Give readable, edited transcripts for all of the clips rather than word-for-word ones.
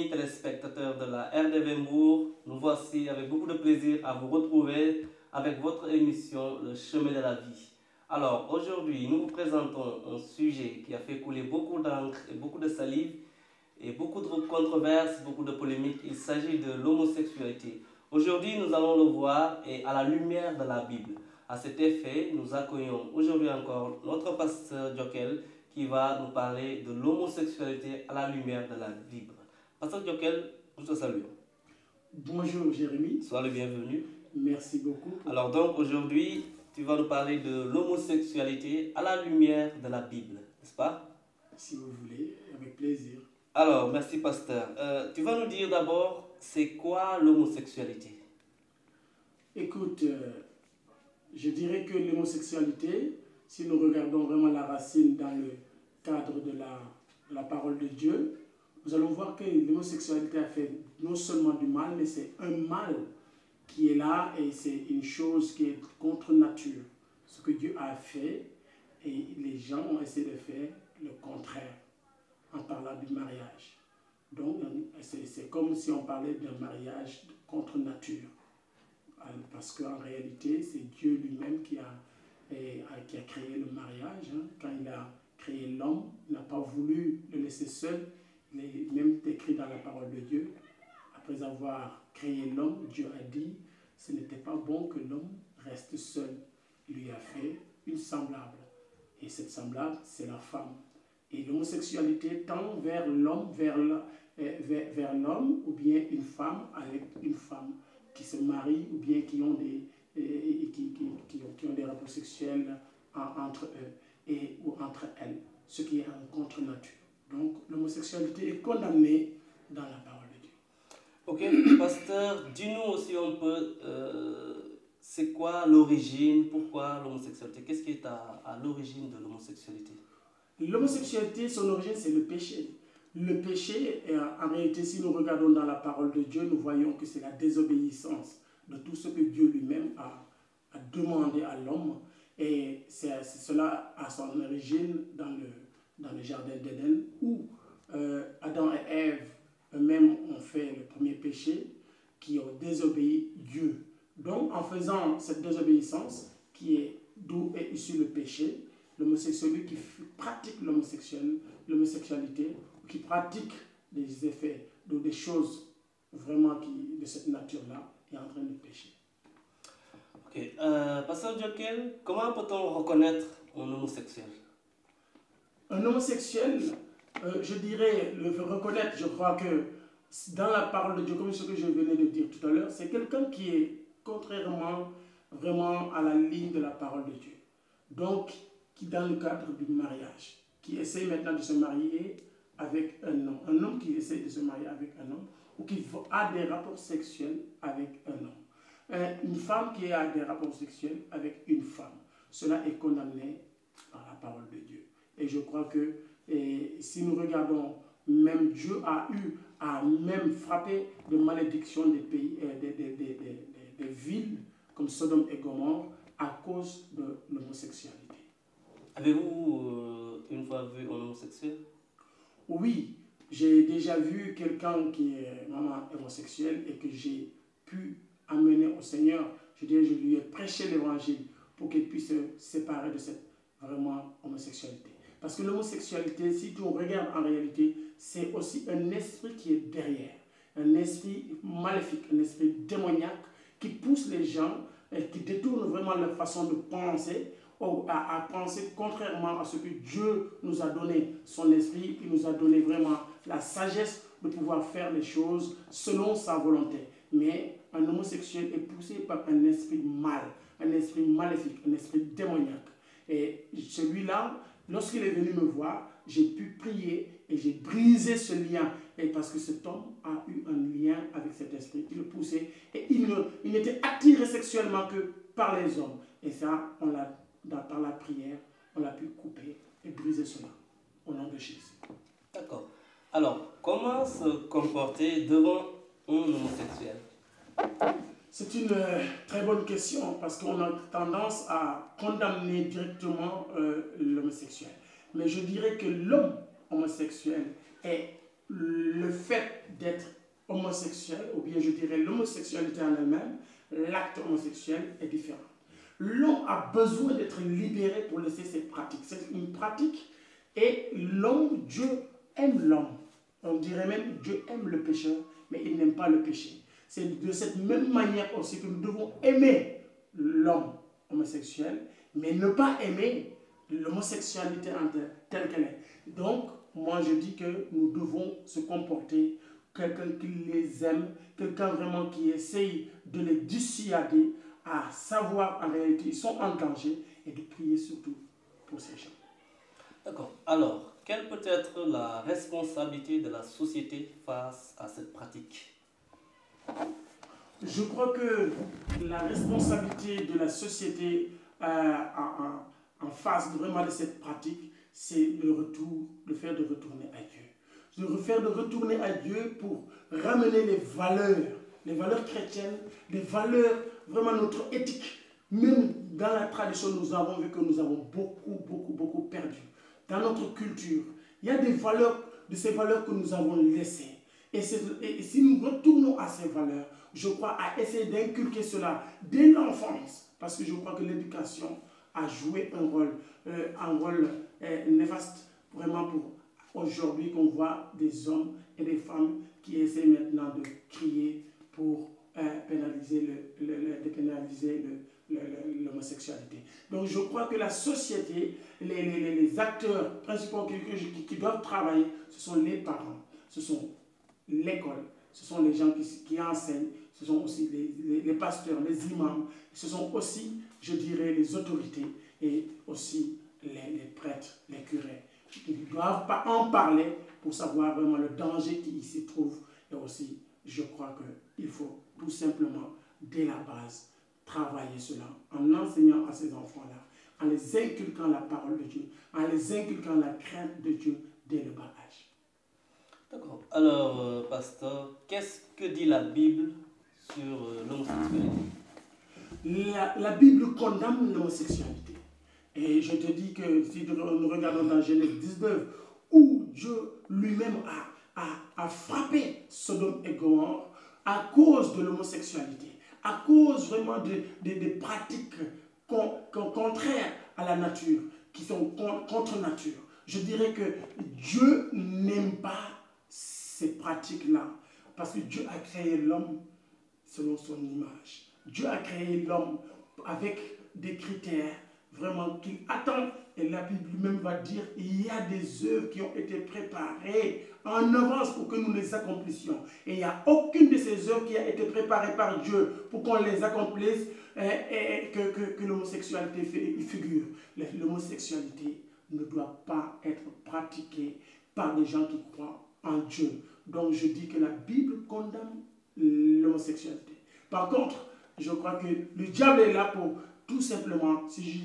amis téléspectateurs de la RDV Mbour, nous voici avec beaucoup de plaisir à vous retrouver avec votre émission Le chemin de la vie. Alors aujourd'hui, nous vous présentons un sujet qui a fait couler beaucoup d'encre et beaucoup de salive et beaucoup de controverses, beaucoup de polémiques. Il s'agit de l'homosexualité. Aujourd'hui, nous allons le voir et à la lumière de la Bible. À cet effet, nous accueillons aujourd'hui encore notre pasteur Jokel qui va nous parler de l'homosexualité à la lumière de la Bible. Pasteur Jokel, nous te saluons. Bonjour Jérémy. Sois le bienvenu. Merci beaucoup. Alors donc aujourd'hui, tu vas nous parler de l'homosexualité à la lumière de la Bible, n'est-ce pas? Si vous voulez, avec plaisir. Alors, merci pasteur. Tu vas nous dire d'abord, c'est quoi l'homosexualité? Écoute, je dirais que l'homosexualité, si nous regardons vraiment la racine dans le cadre de la parole de Dieu, nous allons voir que l'homosexualité a fait non seulement du mal, mais c'est un mal qui est là et c'est une chose qui est contre nature. Ce que Dieu a fait et les gens ont essayé de faire le contraire en parlant du mariage. Donc, c'est comme si on parlait d'un mariage contre nature. Parce qu'en réalité, c'est Dieu lui-même qui a créé le mariage. Quand il a créé l'homme, il n'a pas voulu le laisser seul. Il est même écrit dans la parole de Dieu. Après avoir créé l'homme, Dieu a dit, ce n'était pas bon que l'homme reste seul. Il lui a fait une semblable. Et cette semblable, c'est la femme. Et l'homosexualité tend vers l'homme, vers l'homme, ou bien une femme avec une femme qui se marient, ou bien qui ont des rapports sexuels entre eux ou entre elles, ce qui est en contre-nature. Donc l'homosexualité est condamnée dans la parole de Dieu. Ok, pasteur, dis-nous aussi un peu, c'est quoi l'origine, pourquoi l'homosexualité? Qu'est-ce qui est à l'origine de l'homosexualité? L'homosexualité, son origine, c'est le péché. Le péché, en réalité, si nous regardons dans la parole de Dieu, nous voyons que c'est la désobéissance de tout ce que Dieu lui-même a demandé à l'homme. Et cela a son origine dans le jardin d'Éden, où Adam et Ève eux-mêmes ont fait le premier péché, qui ont désobéi Dieu. Donc, en faisant cette désobéissance, d'où est issu le péché, l'homosexualité qui pratique l'homosexualité, qui pratique des effets, des choses vraiment de cette nature-là, est en train de pécher. Ok, pasteur Jokel, comment peut-on reconnaître un homosexuel? Un homosexuel, je dirais, le reconnaître, je crois que dans la parole de Dieu, comme ce que je venais de dire tout à l'heure, c'est quelqu'un qui est contrairement vraiment à la ligne de la parole de Dieu. Donc, qui dans le cadre du mariage, qui essaie maintenant de se marier avec un homme qui essaie de se marier avec un homme, ou qui a des rapports sexuels avec un homme. Une femme qui a des rapports sexuels avec une femme, cela est condamné par la parole de Dieu. Et je crois que si nous regardons, même Dieu a même frappé de malédiction des pays, des villes comme Sodome et Gomorrhe à cause de l'homosexualité. Avez-vous une fois vu un homosexuel? Oui, j'ai déjà vu quelqu'un qui est vraiment homosexuel et que j'ai pu amener au Seigneur. Je lui ai prêché l'évangile pour qu'il puisse se séparer de cette vraiment homosexualité. Parce que l'homosexualité, si tu regardes en réalité, c'est aussi un esprit qui est derrière. Un esprit maléfique, un esprit démoniaque qui pousse les gens et qui détourne vraiment leur façon de penser à penser contrairement à ce que Dieu nous a donné, son esprit, il nous a donné vraiment la sagesse de pouvoir faire les choses selon sa volonté. Mais un homosexuel est poussé par un esprit mal, un esprit maléfique, un esprit démoniaque. Et celui-là, lorsqu'il est venu me voir, j'ai pu prier et j'ai brisé ce lien. Et parce que cet homme a eu un lien avec cet esprit. Il le poussait et il n'était attiré sexuellement que par les hommes. Et ça, par la prière, on l'a pu couper et briser cela au nom de Jésus. D'accord. Alors, comment se comporter devant un homosexuel? C'est une très bonne question parce qu'on a tendance à condamner directement l'homosexuel. Mais je dirais que l'homme homosexuel est le fait d'être homosexuel, ou bien je dirais l'homosexualité en elle-même, l'acte homosexuel est différent. L'homme a besoin d'être libéré pour laisser cette pratique. C'est une pratique et l'homme, Dieu aime l'homme. On dirait même Dieu aime le pécheur, mais il n'aime pas le péché. C'est de cette même manière aussi que nous devons aimer l'homme homosexuel, mais ne pas aimer l'homosexualité telle qu'elle est. Donc, moi je dis que nous devons se comporter quelqu'un qui les aime, quelqu'un vraiment qui essaye de les dissuader à savoir en réalité ils sont en danger et de prier surtout pour ces gens. D'accord. Alors, quelle peut être la responsabilité de la société face à cette pratique? Je crois que la responsabilité de la société en face vraiment de cette pratique, c'est le fait de retourner à Dieu. De faire de retourner à Dieu pour ramener les valeurs chrétiennes, les valeurs, vraiment notre éthique. Même dans la tradition, nous avons vu que nous avons beaucoup perdu. Dans notre culture, il y a des valeurs, de ces valeurs que nous avons laissées. Et si nous retournons à ces valeurs, je crois à essayer d'inculquer cela dès l'enfance, parce que je crois que l'éducation a joué un rôle néfaste vraiment pour aujourd'hui qu'on voit des hommes et des femmes qui essaient maintenant de crier pour pénaliser l'homosexualité. Donc je crois que la société, les acteurs principaux qui doivent travailler, ce sont les parents, ce sont l'école, ce sont les gens qui enseignent, ce sont aussi les pasteurs, les imams, ce sont aussi, je dirais, les autorités et aussi les prêtres, les curés. Ils ne doivent pas en parler pour savoir vraiment le danger qui s'y trouve. Et aussi, je crois qu'il faut tout simplement, dès la base, travailler cela en enseignant à ces enfants-là, en les inculquant la parole de Dieu, en les inculquant la crainte de Dieu dès le bas âge. D'accord. Alors, pasteur, qu'est-ce que dit la Bible sur l'homosexualité? La Bible condamne l'homosexualité. Et je te dis que si nous regardons dans Genèse 19, où Dieu lui-même a frappé Sodome et Gomorrhe à cause de l'homosexualité, à cause vraiment des pratiques contraires à la nature, qui sont contre nature. Je dirais que Dieu n'aime pas ces pratiques-là, parce que Dieu a créé l'homme selon son image. Dieu a créé l'homme avec des critères vraiment qu'il attend. Et la Bible même va dire il y a des œuvres qui ont été préparées en avance pour que nous les accomplissions. Et il n'y a aucune de ces œuvres qui a été préparée par Dieu pour qu'on les accomplisse et que l'homosexualité figure. L'homosexualité ne doit pas être pratiquée par des gens qui croient en Dieu. Donc je dis que la Bible condamne l'homosexualité. Par contre, je crois que le diable est là pour tout simplement, si je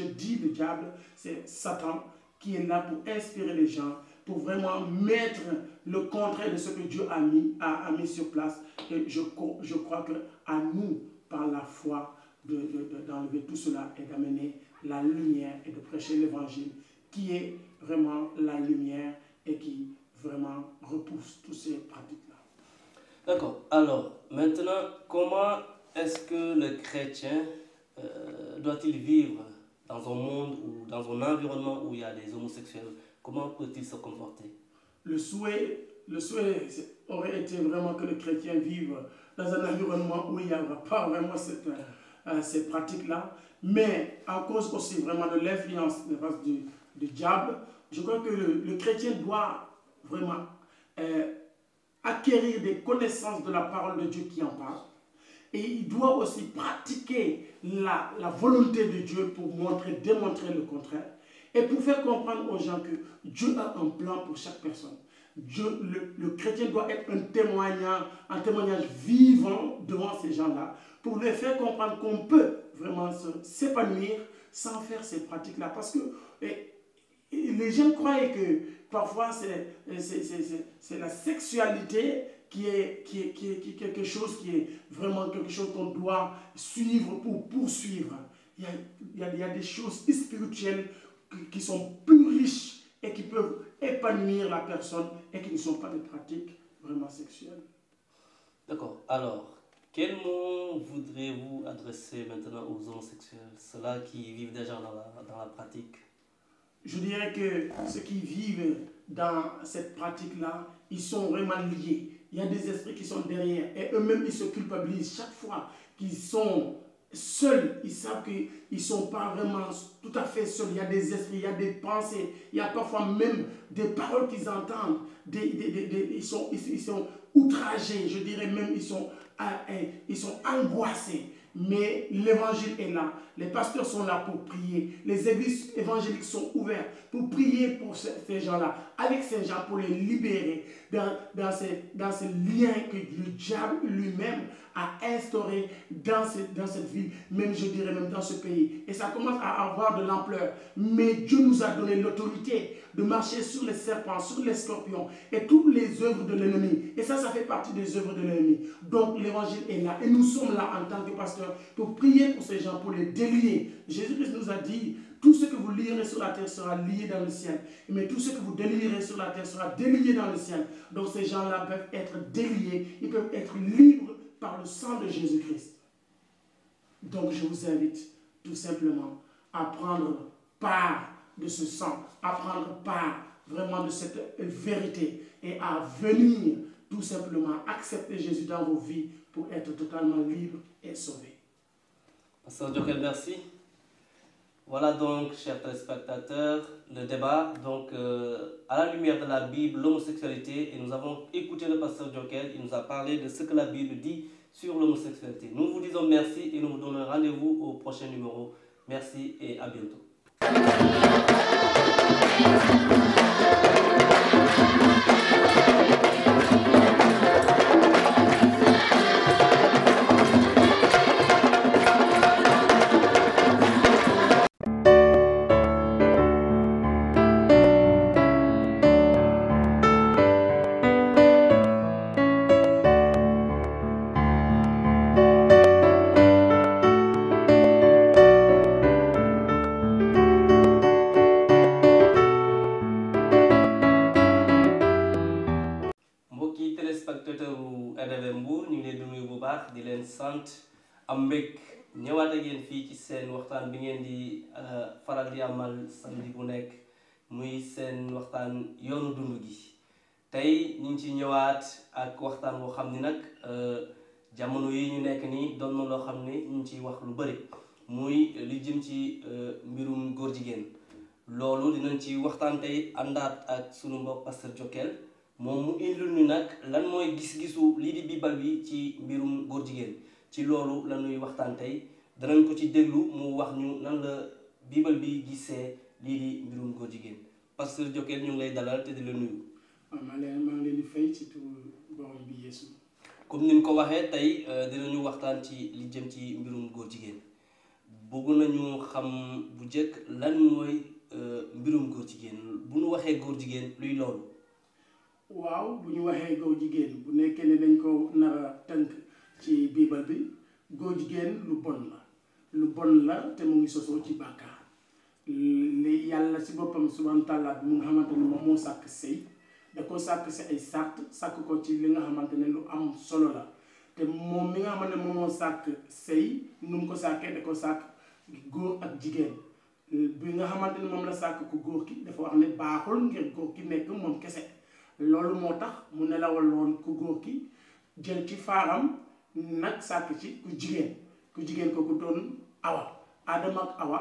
dis le diable, c'est Satan qui est là pour inspirer les gens, pour vraiment mettre le contraire de ce que Dieu a mis sur place. Et je crois qu'à nous, par la foi, d'enlever tout cela et d'amener la lumière et de prêcher l'évangile qui est vraiment la lumière et qui vraiment repousse toutes ces pratiques-là. D'accord. Alors, maintenant, comment est-ce que le chrétien doit-il vivre dans un monde ou dans un environnement où il y a des homosexuels? Comment peut-il se comporter? Le souhait aurait été vraiment que le chrétien vive dans un environnement où il n'y aura pas vraiment ces pratiques-là, mais à cause aussi vraiment de l'influence du diable, je crois que le chrétien doit vraiment acquérir des connaissances de la parole de Dieu qui en parle. Et il doit aussi pratiquer la volonté de Dieu pour démontrer le contraire. Et pour faire comprendre aux gens que Dieu a un plan pour chaque personne. Le chrétien doit être un témoignage vivant devant ces gens-là pour leur faire comprendre qu'on peut vraiment s'épanouir sans faire ces pratiques-là. Parce que les gens croient que parfois c'est la sexualité qui est quelque chose qui est vraiment quelque chose qu'on doit suivre pour poursuivre. Il y a des choses spirituelles qui sont plus riches et qui peuvent épanouir la personne et qui ne sont pas des pratiques vraiment sexuelles. D'accord. Alors, quel mot voudriez-vous adresser maintenant aux homosexuels, ceux-là qui vivent déjà dans la pratique? Je dirais que ceux qui vivent dans cette pratique-là, ils sont vraiment liés. Il y a des esprits qui sont derrière et eux-mêmes, ils se culpabilisent chaque fois qu'ils sont seuls. Ils savent qu'ils ne sont pas vraiment tout à fait seuls. Il y a des esprits, il y a des pensées, il y a parfois même des paroles qu'ils entendent. Ils sont outragés, je dirais même, ils sont angoissés. Mais l'évangile est là. Les pasteurs sont là pour prier. Les églises évangéliques sont ouvertes pour prier pour ces gens-là, avec ces gens pour les libérer dans ces liens que le diable lui-même a instaurés dans cette ville, même je dirais même dans ce pays. Et ça commence à avoir de l'ampleur. Mais Dieu nous a donné l'autorité de marcher sur les serpents, sur les scorpions et toutes les œuvres de l'ennemi. Et ça fait partie des œuvres de l'ennemi. Donc l'évangile est là. Et nous sommes là en tant que pasteurs pour prier pour ces gens, pour les délier. Jésus-Christ nous a dit, tout ce que vous lierez sur la terre sera lié dans le ciel. Mais tout ce que vous délierez sur la terre sera délié dans le ciel. Donc ces gens-là peuvent être déliés, ils peuvent être libres par le sang de Jésus-Christ. Donc je vous invite tout simplement à prendre part de ce sang, à prendre part vraiment de cette vérité et à venir tout simplement accepter Jésus dans vos vies pour être totalement libre et sauvé. Pasteur Djokel, merci. Voilà donc, chers téléspectateurs, le débat donc, à la lumière de la Bible, l'homosexualité. Et nous avons écouté le pasteur Djokel, il nous a parlé de ce que la Bible dit sur l'homosexualité. Nous vous disons merci et nous vous donnons rendez-vous au prochain numéro. Merci et à bientôt. téléspectateur u RDV Mbour ñu ngi leen di nuyu bu baax di leen sant am mbég ñëwaat ak yéen fii ci seen waxtaan bi ngeen di faral di amal samedi bu nekk muy seen waxtaan yoonu dund gi tey ñu ngi ci ñëwaat ak waxtaan boo xam ni nag jamono yi ñu nekk nii doon na loo xam ni ñu ngi ciy wax lu bëri muy li jëm ci mbirum góor jigéen loolu dinañ ci waxtaan tey àndaat ak sunu mbokk pasteur Djokel moom mu indil ñu nag lan mooy gis-gisu lii di Bible bi ci mbirum góor jigéen ci loolu la ñuy waxtaan tey danañ ko ci déglu mu wax ñu nan la Bible bi gisee lii di mbirum góor jigéen pasteur Djokel ñu ngi lay dalal te di la nuyu. maa ngi leen di fay ci tur borom bi Yeesu. comme ni ñu ko waxee tey dinañu waxtaan ci li jëm ci mbirum góor jigéen bëgg nañu xam bu njëkk lan mooy mbirum góor jigéen bu ñu waxee góor jigéen luy loolu. waaw bu ñu waxee góor jigéen bu nekkee ne dañ ko nar a tënk ci Bible bi góor jigéen lu bon la te mu ngi sosoo ci bàkkaar li yàlla si boppam subhaanahu wa taala bi mu nga xamante ne moom moo sàkk sëy da ko sàkk si ay sàkk ko ci li nga xamante ne lu am solo la te moom mi nga xamante ne moom moo sàkk sëy nu mu ko sàkkee da ko sàkk góor ak jigéen bi nga xamante ne moom la sàkk ku góor ki dafa wax ne baaxul ngir góor ki nekk moom kese loolu moo tax mu nelawaloon ku góor ki jël ci faaram nag sàkk ci ku jigéen kooku doon Awa Adama ak Awa